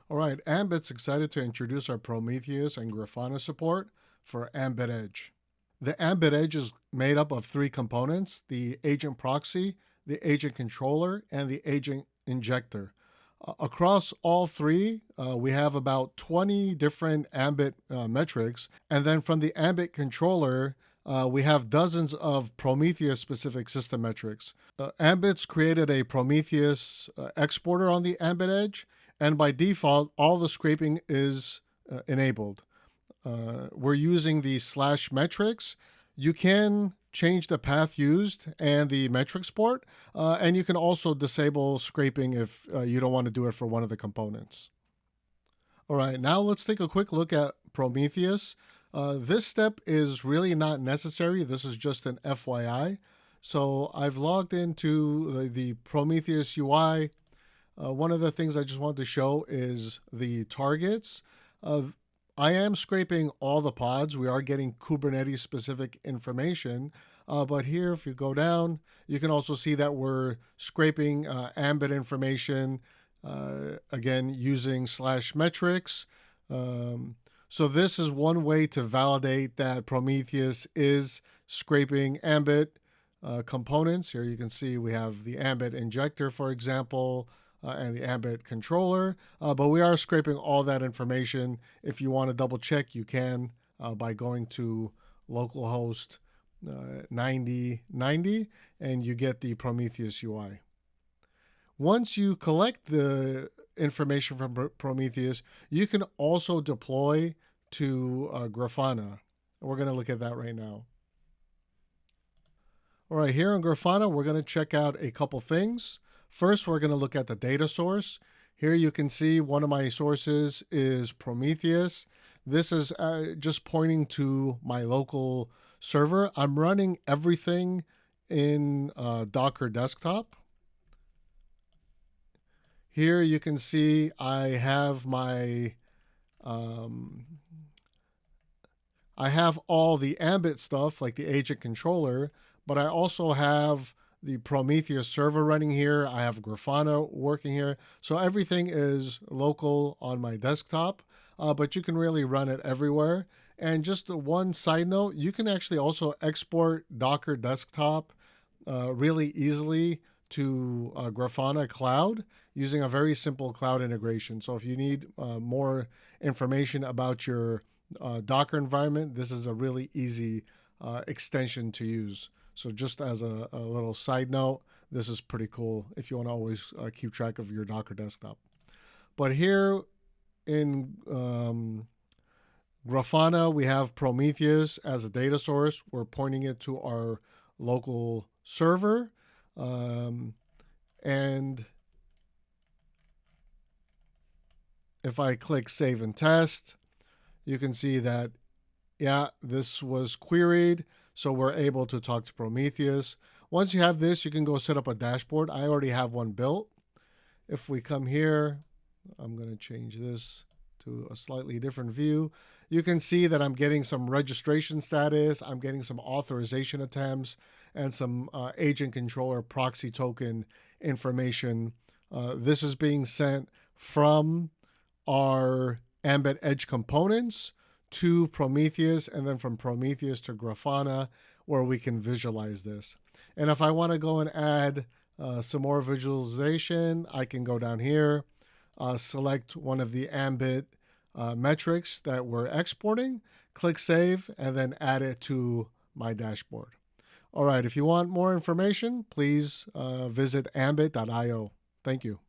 All right, Aembit's excited to introduce our Prometheus and Grafana support for Aembit Edge. The Aembit Edge is made up of three components: the agent proxy, the agent controller, and the agent injector. Across all three, we have about 20 different Aembit metrics. And then from the Aembit controller, we have dozens of Prometheus-specific system metrics. Aembit's created a Prometheus exporter on the Aembit Edge, and by default, all the scraping is enabled. We're using the slash metrics. You can change the path used and the metrics port, and you can also disable scraping if you don't want to do it for one of the components. All right, now let's take a quick look at Prometheus. This step is really not necessary. This is just an FYI. So I've logged into the Prometheus UI. One of the things I just wanted to show is the targets. I am scraping all the pods. We are getting Kubernetes specific information. But here, if you go down, you can also see that we're scraping Aembit information, again, using slash metrics. So this is one way to validate that Prometheus is scraping Aembit components. Here you can see we have the Aembit injector, for example, and the Aembit controller, but we are scraping all that information. If you want to double check, you can by going to localhost 9090 and you get the Prometheus UI. Once you collect the information from Prometheus, you can also deploy to Grafana. We're going to look at that right now. All right, here in Grafana, we're going to check out a couple things. First, we're going to look at the data source. Here you can see one of my sources is Prometheus. This is just pointing to my local server. I'm running everything in Docker desktop. Here you can see I have my I have all the Aembit stuff like the agent controller, but I also have the Prometheus server running here. I have Grafana working here. So everything is local on my desktop, but you can really run it everywhere. And just one side note, you can actually also export Docker desktop really easily to Grafana Cloud using a very simple cloud integration. So if you need more information about your Docker environment, this is a really easy extension to use. So just as a little side note, this is pretty cool if you want to always keep track of your Docker desktop. But here in Grafana, we have Prometheus as a data source. We're pointing it to our local server. And if I click save and test, you can see that, yeah, this was queried. So we're able to talk to Prometheus. Once you have this, you can go set up a dashboard. I already have one built. If we come here, I'm going to change this to a slightly different view. You can see that I'm getting some registration status. I'm getting some authorization attempts and some agent controller proxy token information. This is being sent from our Aembit Edge components to Prometheus, and then from Prometheus to Grafana, where we can visualize this. And if I want to go and add some more visualization, I can go down here, select one of the Aembit metrics that we're exporting, click save, and then add it to my dashboard. All right, if you want more information, please visit aembit.io. Thank you.